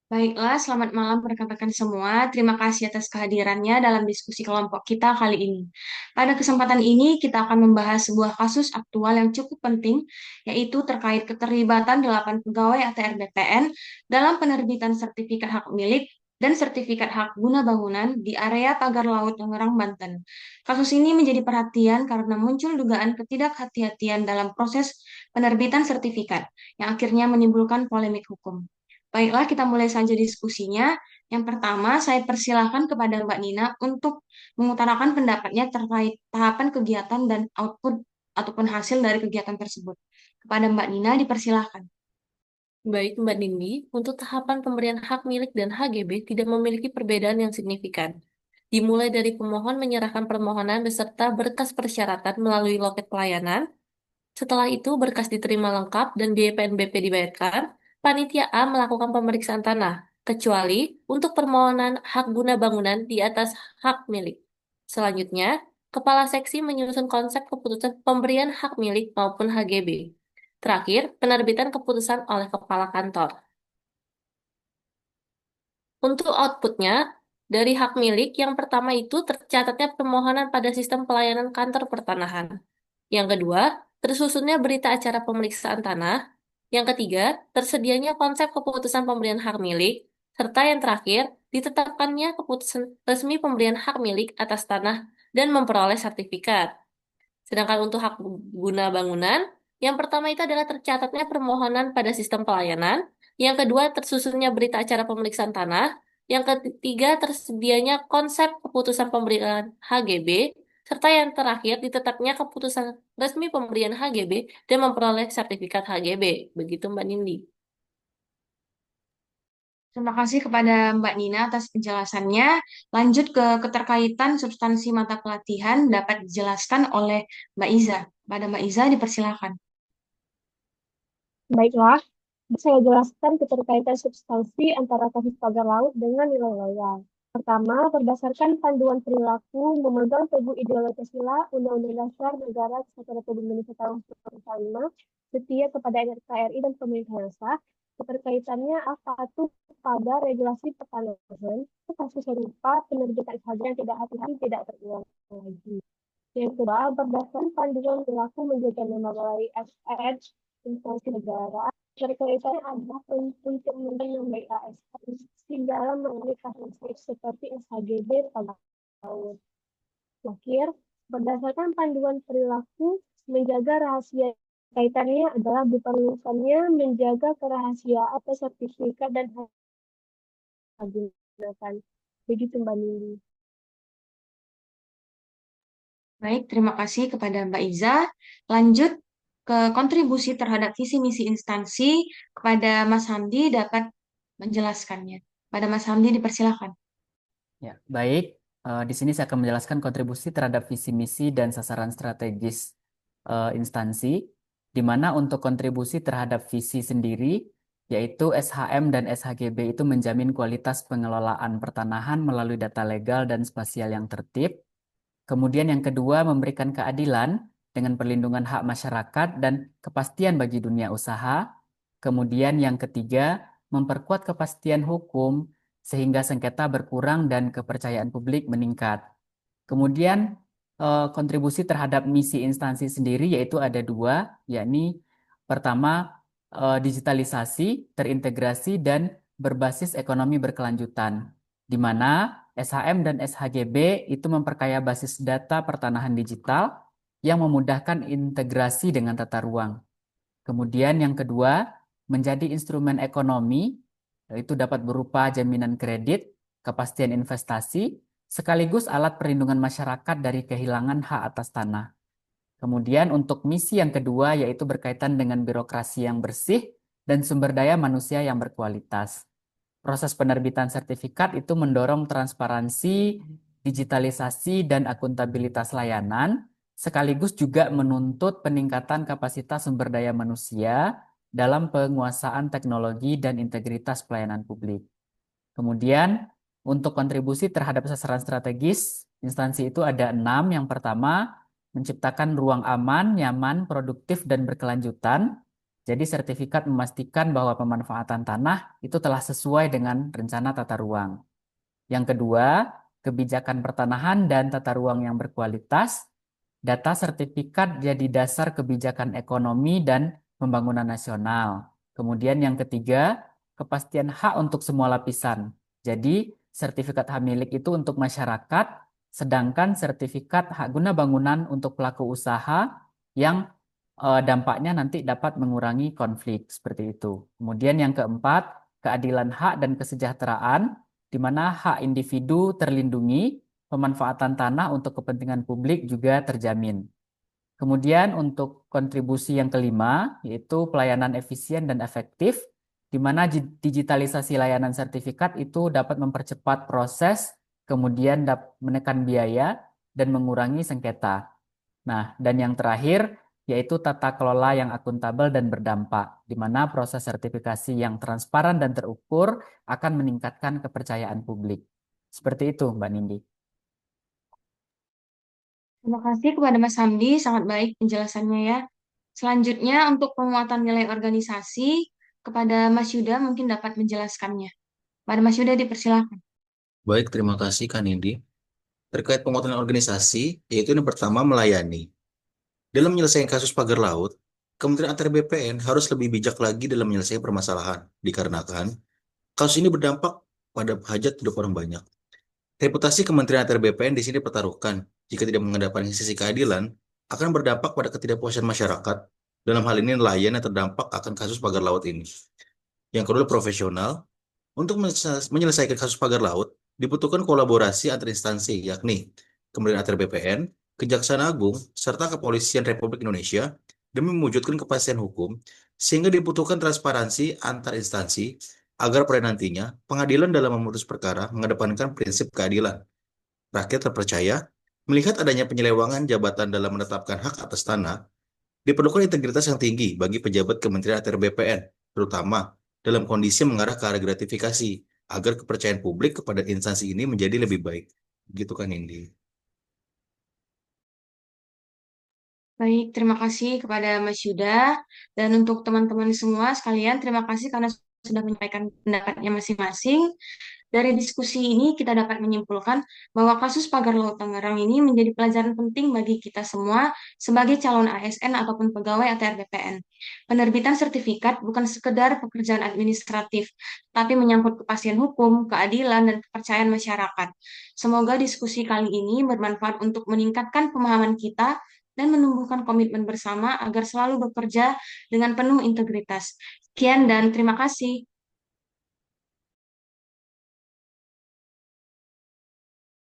Baiklah, selamat malam rekan-rekan semua. Terima kasih atas kehadirannya dalam diskusi kelompok kita kali ini. Pada kesempatan ini, kita akan membahas sebuah kasus aktual yang cukup penting, yaitu terkait keterlibatan 8 pegawai ATR BPN dalam penerbitan sertifikat hak milik dan sertifikat hak guna bangunan di area Pagar Laut Tangerang, Banten. Kasus ini menjadi perhatian karena muncul dugaan ketidakhati-hatian dalam proses penerbitan sertifikat, yang akhirnya menimbulkan polemik hukum. Baiklah, kita mulai saja diskusinya. Yang pertama, saya persilahkan kepada Mbak Nina untuk mengutarakan pendapatnya terkait tahapan kegiatan dan output ataupun hasil dari kegiatan tersebut. Kepada Mbak Nina, dipersilahkan. Baik, Mbak Nindi, untuk tahapan pemberian hak milik dan HGB tidak memiliki perbedaan yang signifikan. Dimulai dari pemohon menyerahkan permohonan beserta berkas persyaratan melalui loket pelayanan. Setelah itu, berkas diterima lengkap dan biaya PNBP dibayarkan. Panitia A melakukan pemeriksaan tanah, kecuali untuk permohonan hak guna bangunan di atas hak milik. Selanjutnya, Kepala Seksi menyusun konsep keputusan pemberian hak milik maupun HGB. Terakhir, penerbitan keputusan oleh Kepala Kantor. Untuk outputnya, dari hak milik, yang pertama itu tercatatnya permohonan pada sistem pelayanan kantor pertanahan. Yang kedua, tersusunnya berita acara pemeriksaan tanah. Yang ketiga, tersedianya konsep keputusan pemberian hak milik. Serta yang terakhir, ditetapkannya keputusan resmi pemberian hak milik atas tanah dan memperoleh sertifikat. Sedangkan untuk hak guna bangunan, yang pertama itu adalah tercatatnya permohonan pada sistem pelayanan, yang kedua tersusunnya berita acara pemeriksaan tanah, yang ketiga tersedianya konsep keputusan pemberian HGB, serta yang terakhir ditetapnya keputusan resmi pemberian HGB dan memperoleh sertifikat HGB. Begitu Mbak Nindi. Terima kasih kepada Mbak Nina atas penjelasannya. Lanjut ke keterkaitan substansi mata pelatihan dapat dijelaskan oleh Mbak Iza. Pada Mbak Iza, dipersilahkan. Baiklah, saya jelaskan keterkaitan substansi antara kasus pagar laut dengan nilai loyal. Pertama, berdasarkan panduan perilaku memegang teguh ideologi Pancasila, Undang-Undang Dasar Negara Kesatuan Republik Indonesia tahun 1945, setia kepada NKRI dan pemerintah yang sah, keterkaitannya patuh pada regulasi pertanahan, kasus serupa penerbitan saja yang tidak hati-hati tidak terulang lagi. Yang kedua, berdasarkan panduan perilaku menjaga nama baik ASN instansi negara, terkaitannya adalah untuk menjaga nama baik ASN dalam mengambil kasus seperti SHGB pada tahun. Terakhir, berdasarkan panduan perilaku menjaga rahasia kaitannya adalah diperlukannya menjaga kerahasiaan atau sertifikat dan hak digunakan. Begitu Mbak Nindi. Baik, terima kasih kepada Mbak Iza. Lanjut ke kontribusi terhadap visi misi instansi kepada Mas Hamdi dapat menjelaskannya. Pada Mas Hamdi dipersilakan. Ya, baik. Di sini saya akan menjelaskan kontribusi terhadap visi misi dan sasaran strategis instansi, di mana untuk kontribusi terhadap visi sendiri, yaitu SHM dan SHGB itu menjamin kualitas pengelolaan pertanahan melalui data legal dan spasial yang tertib. Kemudian yang kedua, memberikan keadilan dengan perlindungan hak masyarakat dan kepastian bagi dunia usaha. Kemudian yang ketiga, memperkuat kepastian hukum sehingga sengketa berkurang dan kepercayaan publik meningkat. Kemudian kontribusi terhadap misi instansi sendiri yaitu ada dua, yakni pertama digitalisasi, terintegrasi, dan berbasis ekonomi berkelanjutan, di mana SHM dan SHGB itu memperkaya basis data pertanahan digital yang memudahkan integrasi dengan tata ruang. Kemudian yang kedua, menjadi instrumen ekonomi, yaitu dapat berupa jaminan kredit, kepastian investasi, sekaligus alat perlindungan masyarakat dari kehilangan hak atas tanah. Kemudian untuk misi yang kedua yaitu berkaitan dengan birokrasi yang bersih dan sumber daya manusia yang berkualitas. Proses penerbitan sertifikat itu mendorong transparansi, digitalisasi, dan akuntabilitas layanan, sekaligus juga menuntut peningkatan kapasitas sumber daya manusia dalam penguasaan teknologi dan integritas pelayanan publik. Kemudian, untuk kontribusi terhadap sasaran strategis, instansi itu ada 6. Yang pertama, menciptakan ruang aman, nyaman, produktif, dan berkelanjutan, Jadi sertifikat memastikan bahwa pemanfaatan tanah itu telah sesuai dengan rencana tata ruang. Yang kedua, kebijakan pertanahan dan tata ruang yang berkualitas. Data sertifikat jadi dasar kebijakan ekonomi dan pembangunan nasional. Kemudian yang ketiga, kepastian hak untuk semua lapisan. Jadi, sertifikat hak milik itu untuk masyarakat, sedangkan sertifikat hak guna bangunan untuk pelaku usaha yang dampaknya nanti dapat mengurangi konflik seperti itu. Kemudian yang keempat, keadilan hak dan kesejahteraan, di mana hak individu terlindungi, pemanfaatan tanah untuk kepentingan publik juga terjamin. Kemudian untuk kontribusi yang kelima, yaitu pelayanan efisien dan efektif, di mana digitalisasi layanan sertifikat itu dapat mempercepat proses, kemudian menekan biaya, dan mengurangi sengketa. Nah, dan yang terakhir, yaitu tata kelola yang akuntabel dan berdampak, di mana proses sertifikasi yang transparan dan terukur akan meningkatkan kepercayaan publik. Seperti itu, Mbak Nindi. Terima kasih kepada Mas Hamdi, sangat baik penjelasannya ya. Selanjutnya untuk penguatan nilai organisasi, kepada Mas Yuda mungkin dapat menjelaskannya. Pada Mas Yuda dipersilakan. Baik, terima kasih Kak Nindi. Terkait penguatan organisasi, yaitu yang pertama melayani. Dalam menyelesaikan kasus pagar laut, Kementerian ATR BPN harus lebih bijak lagi dalam menyelesaikan permasalahan, dikarenakan kasus ini berdampak pada hajat hidup orang banyak. Reputasi Kementerian ATR BPN di sini dipertaruhkan jika tidak mengedepankan sisi keadilan, akan berdampak pada ketidakpuasan masyarakat, dalam hal ini nelayan yang terdampak akan kasus pagar laut ini. Yang kedua, profesional. Untuk menyelesaikan kasus pagar laut, dibutuhkan kolaborasi antar instansi, yakni Kementerian ATR BPN, Kejaksaan Agung, serta Kepolisian Republik Indonesia demi mewujudkan kepastian hukum, sehingga dibutuhkan transparansi antar instansi agar pada nantinya pengadilan dalam memutus perkara mengedepankan prinsip keadilan. Rakyat terpercaya melihat adanya penyelewangan jabatan dalam menetapkan hak atas tanah, diperlukan integritas yang tinggi bagi pejabat Kementerian ATR BPN, terutama dalam kondisi mengarah ke arah gratifikasi, agar kepercayaan publik kepada instansi ini menjadi lebih baik. Gitu kan, Indi? Baik, terima kasih kepada Mas Yuda. Dan untuk teman-teman semua sekalian, terima kasih karena sudah menyampaikan pendapatnya masing-masing. Dari diskusi ini kita dapat menyimpulkan bahwa kasus pagar laut Tangerang ini menjadi pelajaran penting bagi kita semua sebagai calon ASN ataupun pegawai ATR BPN. Penerbitan sertifikat bukan sekedar pekerjaan administratif, tapi menyangkut kepastian hukum, keadilan, dan kepercayaan masyarakat. Semoga diskusi kali ini bermanfaat untuk meningkatkan pemahaman kita dan menumbuhkan komitmen bersama agar selalu bekerja dengan penuh integritas. Sekian dan terima kasih.